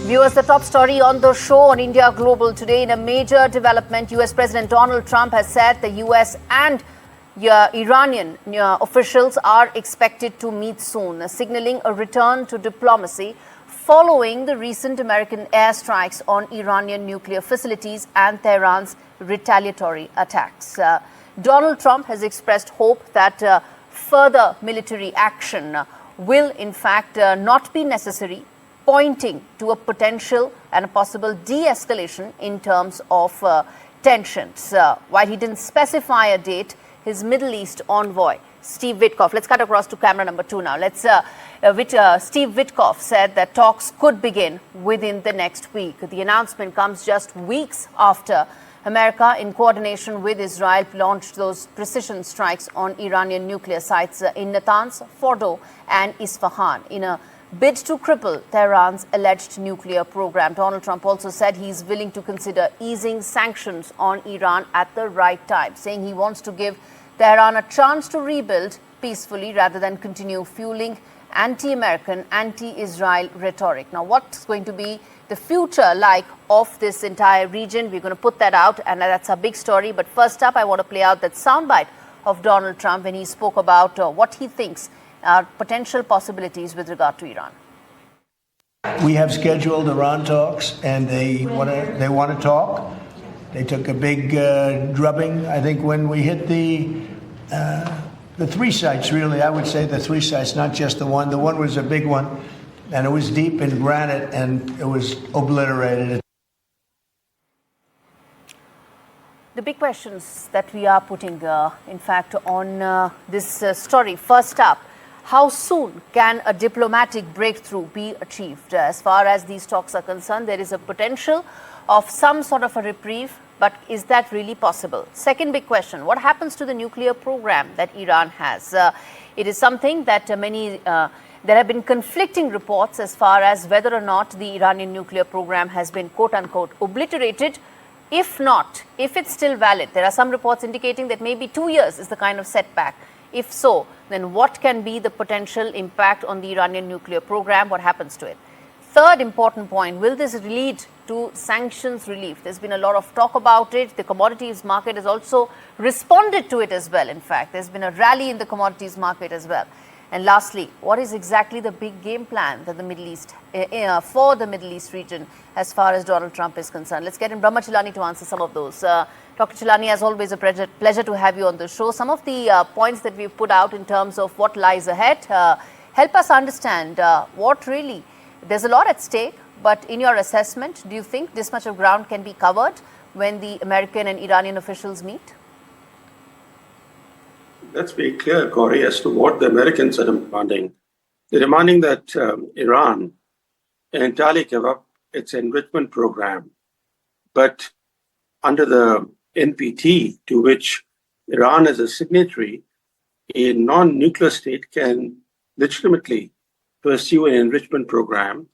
Viewers, the top story on the show on India Global today. In a major development, US President Donald Trump has said the US and Iranian officials are expected to meet soon, signaling a return to diplomacy following the recent American airstrikes on Iranian nuclear facilities and Tehran's retaliatory attacks. Donald Trump has expressed hope that further military action will in fact not be necessary, pointing to a potential and a possible de-escalation in terms of tensions. While he didn't specify a date, his Middle East envoy, Steve Witkoff, let's cut across to camera number 2 now. Steve Witkoff said that talks could begin within the next week. The announcement comes just weeks after America, in coordination with Israel, launched those precision strikes on Iranian nuclear sites in Natanz, Fordo, and Isfahan in a bid to cripple Tehran's alleged nuclear program. Donald Trump also said he's willing to consider easing sanctions on Iran at the right time, saying he wants to give Tehran a chance to rebuild peacefully rather than continue fueling anti-American, anti-Israel rhetoric. Now, what's going to be the future like of this entire region? We're going to put that out, and that's a big story. But first up, I want to play out that soundbite of Donald Trump when he spoke about what he thinks are potential possibilities with regard to Iran. We have scheduled Iran talks, and they want to talk. They took a big drubbing, I think, when we hit the 3 sites, really. I would say the 3 sites, not just the one. The one was a big one, and it was deep in granite, and it was obliterated. The big questions that we are putting, in fact, on this story. First up, how soon can a diplomatic breakthrough be achieved? As far as these talks are concerned, there is a potential of some sort of a reprieve, but is that really possible? Second big question, what happens to the nuclear program that Iran has? It is something that there have been conflicting reports as far as whether or not the Iranian nuclear program has been quote-unquote obliterated. If not, if it's still valid, there are some reports indicating that maybe 2 years is the kind of setback. If so, then what can be the potential impact on the Iranian nuclear program? What happens to it? Third important point, will this lead to sanctions relief? There's been a lot of talk about it. The commodities market has also responded to it as well. In fact, there's been a rally in the commodities market as well. And lastly, what is exactly the big game plan that the Middle East, for the Middle East region as far as Donald Trump is concerned? Let's get in Brahma Chellaney to answer some of those. Dr. Chellaney, as always, a pleasure to have you on the show. Some of the points that we've put out in terms of what lies ahead, help us understand what really, there's a lot at stake, but in your assessment, do you think this much of ground can be covered when the American and Iranian officials meet? Let's be clear, Gaurie, as to what the Americans are demanding. They're demanding that Iran entirely give up its enrichment program. But under the NPT, to which Iran is a signatory, a non-nuclear state can legitimately pursue an enrichment program.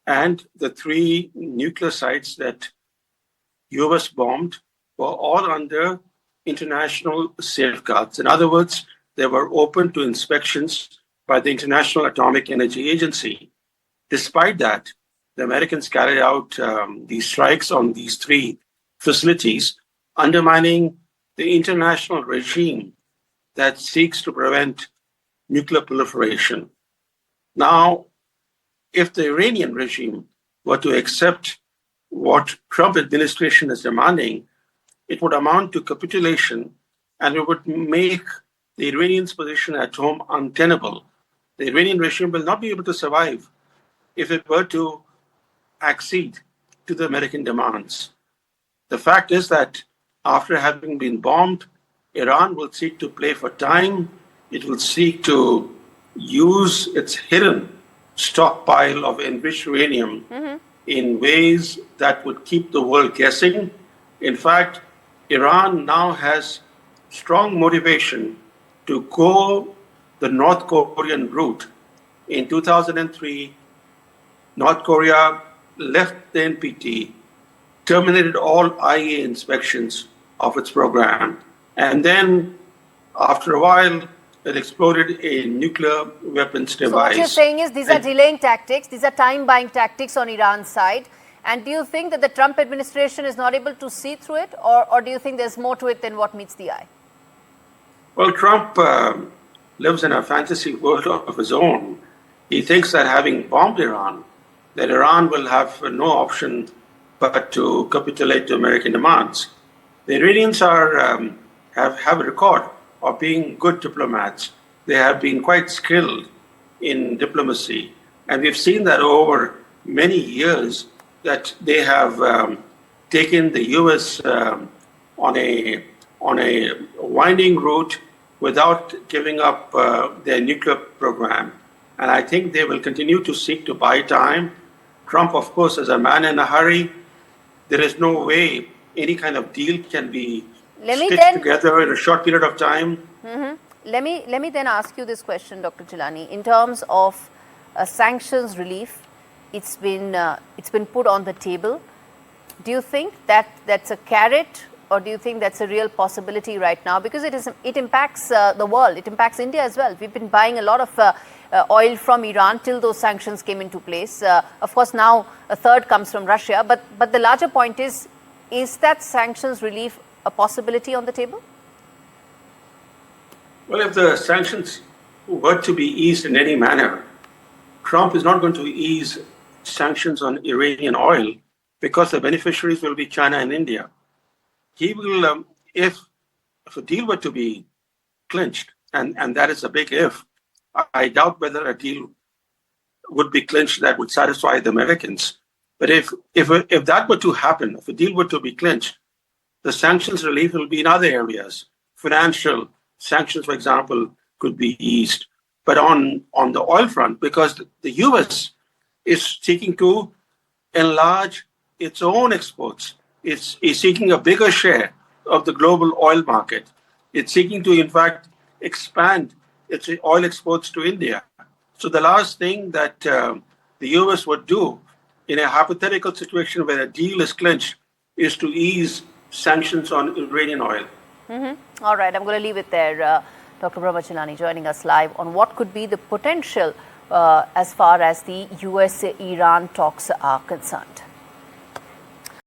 And the 3 nuclear sites that US bombed were all under international safeguards. In other words, they were open to inspections by the International Atomic Energy Agency. Despite that, the Americans carried out these strikes on these 3 facilities, undermining the international regime that seeks to prevent nuclear proliferation. Now, if the Iranian regime were to accept what Trump administration is demanding, it would amount to capitulation, and it would make the Iranians' position at home untenable. The Iranian regime will not be able to survive if it were to accede to the American demands. The fact is that after having been bombed, Iran will seek to play for time. It will seek to use its hidden stockpile of enriched uranium in ways that would keep the world guessing. In fact, Iran now has strong motivation to go the North Korean route. In 2003, North Korea left the NPT, terminated all IAEA inspections of its program, and then after a while that exploded a nuclear weapons device. So what you're saying is these are delaying tactics, these are time-buying tactics on Iran's side. And do you think that the Trump administration is not able to see through it, or do you think there's more to it than what meets the eye? Well, Trump lives in a fantasy world of his own. He thinks that having bombed Iran, that Iran will have no option but to capitulate to American demands. The Iranians have a record of being good diplomats. They have been quite skilled in diplomacy. And we've seen that over many years that they have taken the U.S. on a winding route without giving up their nuclear program. And I think they will continue to seek to buy time. Trump, of course, is a man in a hurry. There is no way any kind of deal can be stitched together in a short period of time. Let me then ask you this question, Dr. Chellaney. In terms of sanctions relief, it's been put on the table. Do you think that that's a carrot, or do you think that's a real possibility right now? Because it impacts the world, it impacts India as well. We've been buying a lot of oil from Iran till those sanctions came into place. Of course, now a third comes from Russia. But the larger point is that sanctions relief a possibility on the table? Well, if the sanctions were to be eased in any manner, Trump is not going to ease sanctions on Iranian oil because the beneficiaries will be China and India. He will, if a deal were to be clinched, and that is a big if, I doubt whether a deal would be clinched that would satisfy the Americans. But if that were to happen, if a deal were to be clinched, the sanctions relief will be in other areas. Financial sanctions, for example, could be eased. But on the oil front, because the U.S. is seeking to enlarge its own exports, is seeking a bigger share of the global oil market. It's seeking to, in fact, expand its oil exports to India. So the last thing that the U.S. would do in a hypothetical situation where a deal is clinched is to ease sanctions on Iranian oil. All right, I'm going to leave it there. Dr. Brahma Chellaney joining us live on what could be the potential as far as the US-Iran talks are concerned.